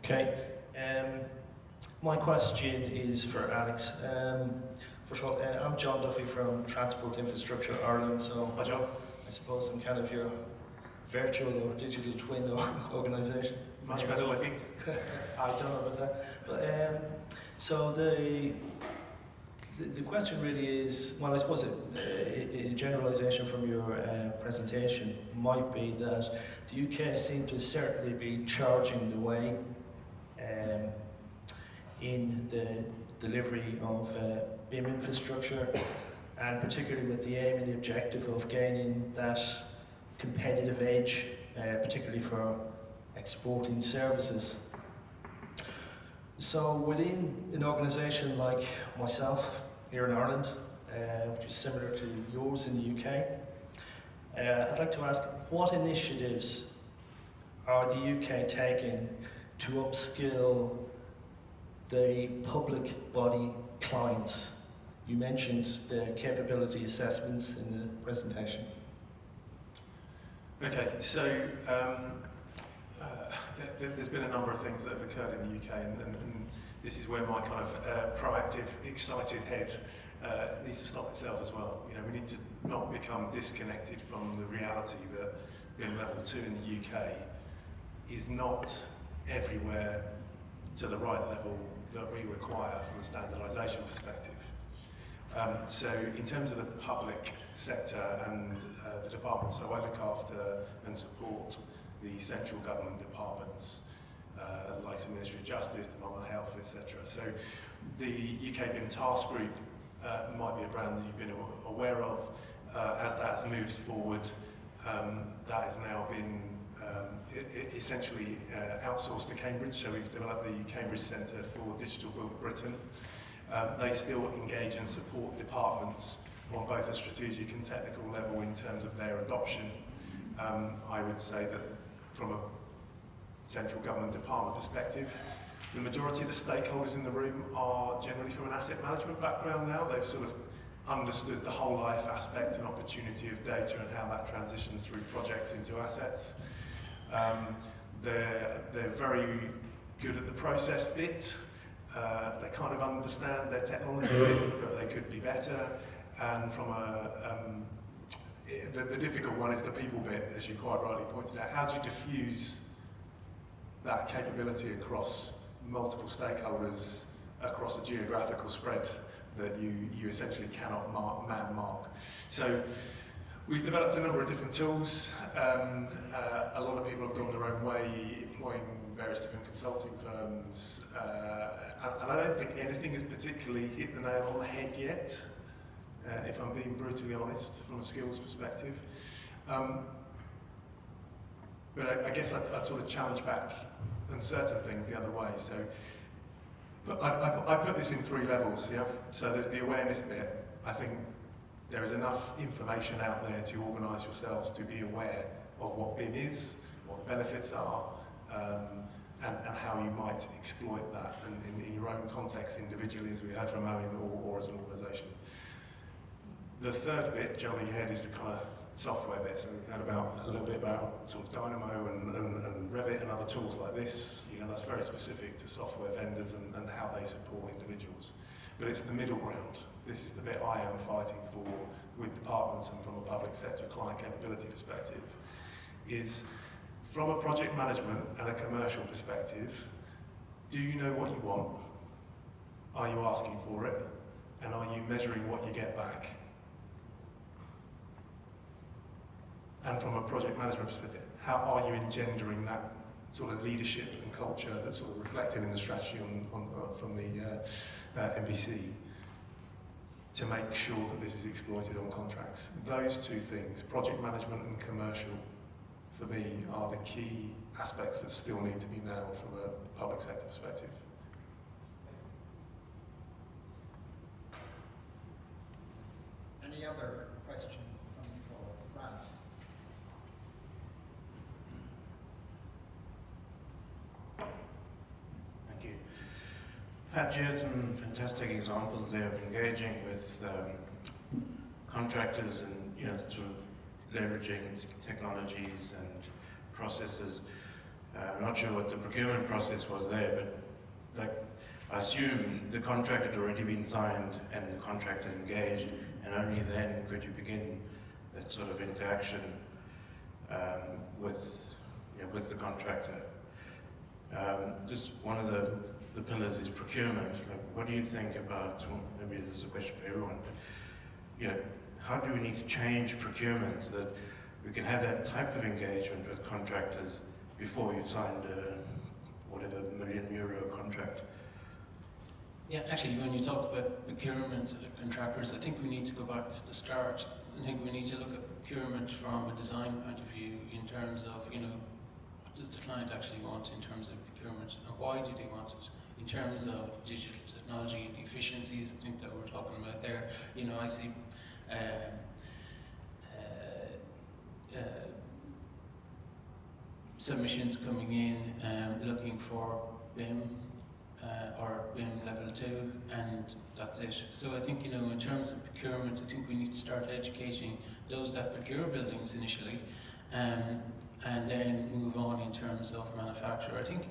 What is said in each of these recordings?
Okay. My question is for Alex. First of all, I'm John Duffy from Transport Infrastructure Ireland. So, Hi, John. I suppose I'm kind of your virtual or digital twin organisation. Much better looking. I don't know about that. But, so the question really is, well, I suppose a generalisation from your presentation might be that the UK seem to certainly be charging the way in the delivery of BIM infrastructure, and particularly with the aim and the objective of gaining that competitive edge, particularly for exporting services. So within an organisation like myself here in Ireland, which is similar to yours in the UK, I'd like to ask, what initiatives are the UK taking to upskill the public body clients? You mentioned the capability assessments in the presentation. Okay, so there's been a number of things that have occurred in the UK, and this is where my kind of proactive, excited head needs to stop itself as well. You know, we need to not become disconnected from the reality that BIM level 2 in the UK is not everywhere to the right level that we require from a standardisation perspective. So in terms of the public sector and the departments, so I look after and support the central government departments, like the Ministry of Justice, Department of Health, etc. So the UK BIM Task Group might be a brand that you've been aware of. As that has moved forward, that has now been essentially outsourced to Cambridge. So we've developed the Cambridge Centre for Digital Britain. They still engage and support departments on both a strategic and technical level in terms of their adoption. I would say that from a central government department perspective, the majority of the stakeholders in the room are generally from an asset management background now. They've sort of understood the whole life aspect and opportunity of data and how that transitions through projects into assets. They're very good at the process bit. They kind of understand their technology bit, but they could be better. And from the difficult one is the people bit, as you quite rightly pointed out. How do you diffuse that capability across multiple stakeholders, across a geographical spread that you essentially cannot man-mark? So we've developed a number of different tools. A lot of people have gone their own way, employing various different consulting firms, and I don't think anything has particularly hit the nail on the head yet, if I'm being brutally honest, from a skills perspective. But I guess I'd sort of challenge back on certain things the other way. So, but I put this in 3 levels, yeah? So there's the awareness bit. I think there is enough information out there to organise yourselves to be aware of what BIM is, what the benefits are, and how you might exploit that in your own context individually, as we heard from Owen, or as an organisation. The third bit, jumping ahead, is the kind of software bit. So we've heard a little bit about sort of Dynamo and Revit and other tools like this. You know, that's very specific to software vendors and how they support individuals. But it's the middle ground. This is the bit I am fighting for with departments and from a public sector client capability perspective, is from a project management and a commercial perspective, do you know what you want? Are you asking for it? And are you measuring what you get back? And from a project management perspective, how are you engendering that sort of leadership and culture that's sort of reflected in the strategy from the MPC to make sure that this is exploited on contracts? Those 2 things, project management and commercial, for me, are the key aspects that still need to be nailed from a public sector perspective. Any other question from the floor? Ralph? Thank you. Pat, you had some fantastic examples there of engaging with contractors and sort of leveraging technologies and processes. I'm not sure what the procurement process was there, but like, I assume the contract had already been signed and the contractor engaged, and only then could you begin that sort of interaction with the contractor. Just one of the pillars is procurement. Like, what do you think about, well, maybe this is a question for everyone, but how do we need to change procurement so that we can have that type of engagement with contractors before you've signed a whatever €1 million contract? Yeah, actually, when you talk about procurement contractors, I think we need to go back to the start. I think we need to look at procurement from a design point of view in terms of, what does the client actually want in terms of procurement, and why do they want it? In terms of digital technology and efficiencies, I think that we're talking about there. I see submissions coming in looking for BIM or BIM level 2, and that's it. So I think, in terms of procurement, I think we need to start educating those that procure buildings initially, and then move on in terms of manufacture. I think,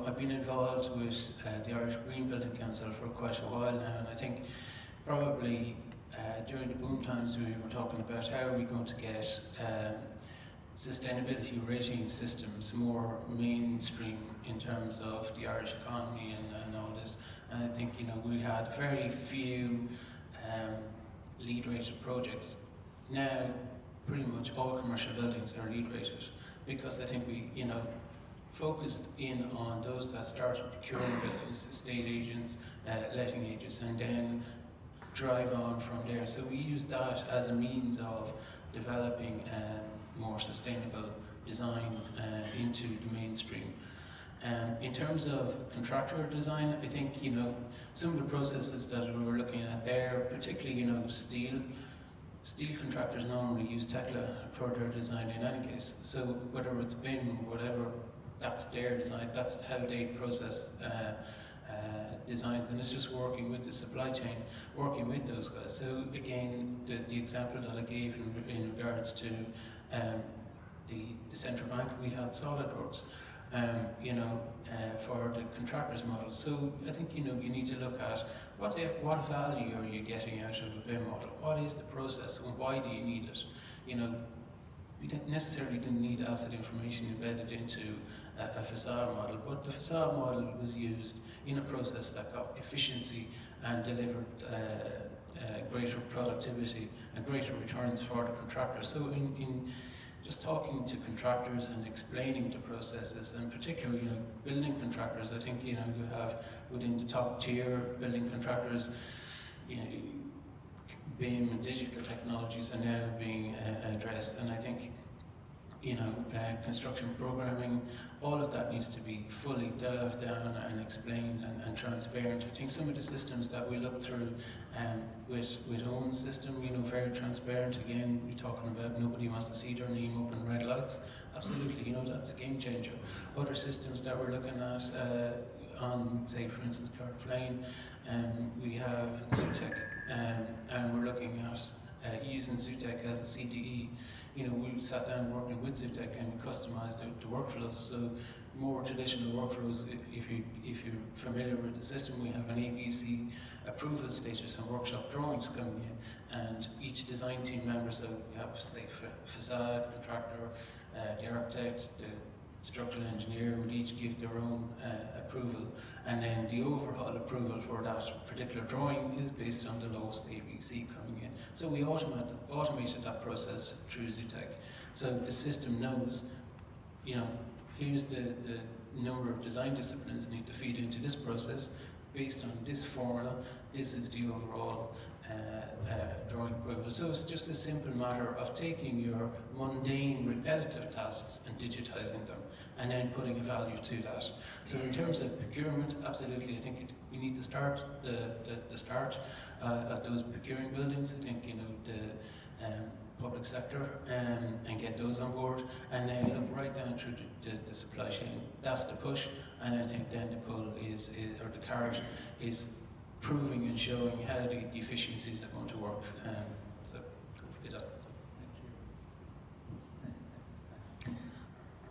I've been involved with the Irish Green Building Council for quite a while now, and I think probably during the boom times we were talking about how are we going to get sustainability rating systems more mainstream in terms of the Irish economy and all this. And I think, we had very few LEED rated projects. Now, pretty much all commercial buildings are LEED rated, because I think we, focused in on those that started procuring buildings, estate agents, letting agents, and then drive on from there. So we use that as a means of developing more sustainable design into the mainstream. In terms of contractor design, I think, some of the processes that we were looking at there, particularly, steel contractors normally use Tekla for their design in any case. So whether it's BIM or whatever, that's their design, that's how they process designs, and it's just working with the supply chain, working with those guys. So again, the example that I gave in regards to the central bank, we had SolidWorks, for the contractors model. So I think, you need to look at what value are you getting out of a BIM model? What is the process, and why do you need it? We didn't necessarily need asset information embedded into a facade model, but the facade model was used in a process that got efficiency and delivered greater productivity and greater returns for the contractor. So in just talking to contractors and explaining the processes, and particularly, building contractors, I think, you have within the top tier building contractors, BIM and digital technologies are now being addressed, and I think, construction programming, all of that needs to be fully delved down and explained and transparent. I think some of the systems that we look through with own system, very transparent. Again, we're talking about nobody wants to see their name up in red lights. Absolutely, that's a game changer. Other systems that we're looking at on, say, for instance, Cartplane, we have CitA, and we're looking at using CitA as a CDE. We sat down working with CitA and we customized the workflows. So more traditional workflows, if you're familiar with the system, we have an ABC approval status and workshop drawings coming in, and each design team member, so we have, say, facade, contractor, the architect, the structural engineer would each give their own approval, and then the overall approval for that particular drawing is based on the lowest ABC coming in. So we automated that process through ZTEC. So the system knows, here's the number of design disciplines need to feed into this process. Based on this formula, this is the overall drawing approval. So it's just a simple matter of taking your mundane, repetitive tasks and digitizing them, and then putting a value to that. So in terms of procurement, absolutely, I think we need to start the start at those procuring buildings. I think, the public sector, and get those on board, and then look right down through the supply chain. That's the push, and I think then the pull is or the carrot is proving and showing how the efficiencies are going to work. So hopefully that.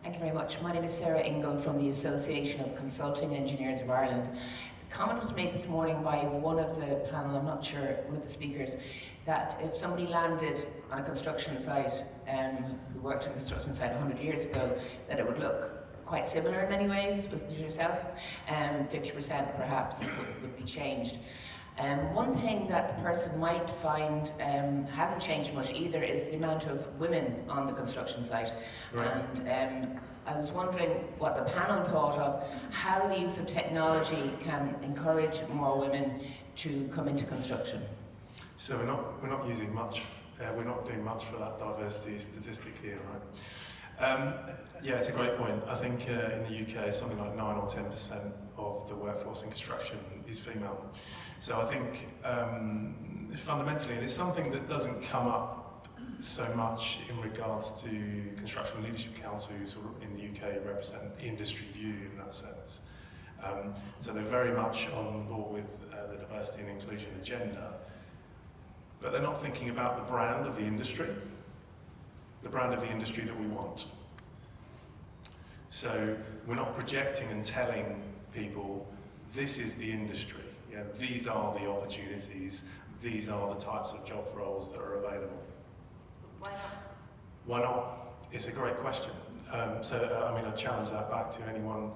Thank you. Thank you very much. My name is Sarah Ingle from the Association of Consulting Engineers of Ireland. The comment was made this morning by one of the panel, I'm not sure, one of the speakers, that if somebody landed on a construction site who worked on a construction site 100 years ago, that it would look quite similar in many ways with yourself. 50% perhaps would be changed. One thing that the person might find hasn't changed much either is the amount of women on the construction site. Right. And I was wondering what the panel thought of how the use of technology can encourage more women to come into construction. So we're not using much, we're not doing much for that diversity statistic here, right? Yeah, it's a great point. I think in the UK, something like 9 or 10% of the workforce in construction is female. So I think fundamentally, and it's something that doesn't come up so much in regards to Construction Leadership Council, who sort of in the UK represent industry view in that sense. So they're very much on board with the diversity and inclusion agenda, but they're not thinking about the brand of the industry that we want. So we're not projecting and telling people, this is the industry. Yeah, these are the opportunities, these are the types of job roles that are available. Why not? Why not? It's a great question. I mean, I challenge that back to anyone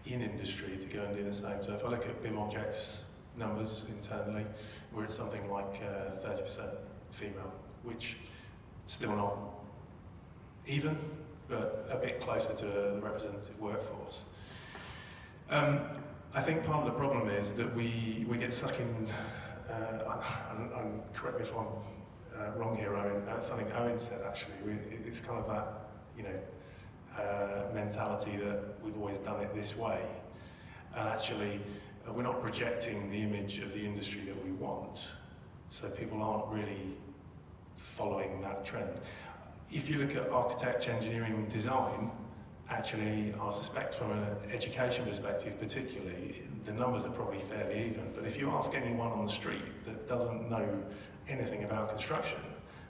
in industry to go and do the same. So if I look at BIM Objects numbers internally, we're at something like 30% female, which still not even, but a bit closer to the representative workforce. I think part of the problem is that we get stuck in, correct me if I'm wrong here, Owen, something Owen said actually, it's kind of that, you know, mentality that we've always done it this way. And actually, we're not projecting the image of the industry that we want, so people aren't really following that trend. If you look at architecture, engineering, design, actually, I suspect from an education perspective particularly, the numbers are probably fairly even. But if you ask anyone on the street that doesn't know anything about construction,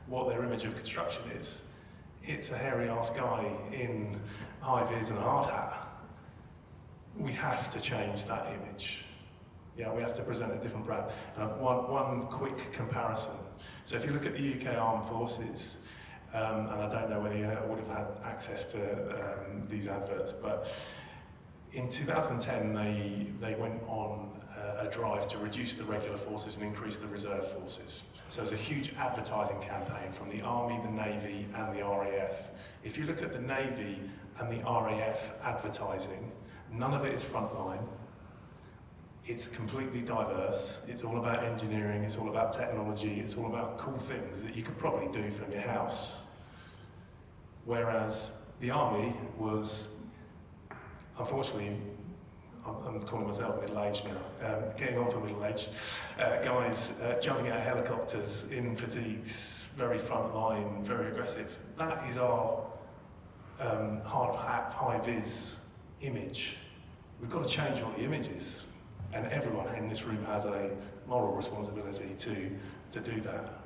what their image of construction is, it's a hairy-ass guy in high-vis and a hard hat. We have to change that image. Yeah, we have to present a different brand. One quick comparison. So if you look at the UK Armed Forces, and I don't know whether you would have had access to these adverts, but in 2010 they went on a drive to reduce the regular forces and increase the reserve forces. So it was a huge advertising campaign from the Army, the Navy and the RAF. If you look at the Navy and the RAF advertising, none of it is frontline. It's completely diverse. It's all about engineering, it's all about technology, it's all about cool things that you could probably do from your house. Whereas the Army was, unfortunately, I'm calling myself middle-aged now, getting on for middle-aged, guys jumping out of helicopters in fatigues, very front line, very aggressive. That is our hard hat, high-vis image. We've got to change what the image is. And everyone in this room has a moral responsibility to do that.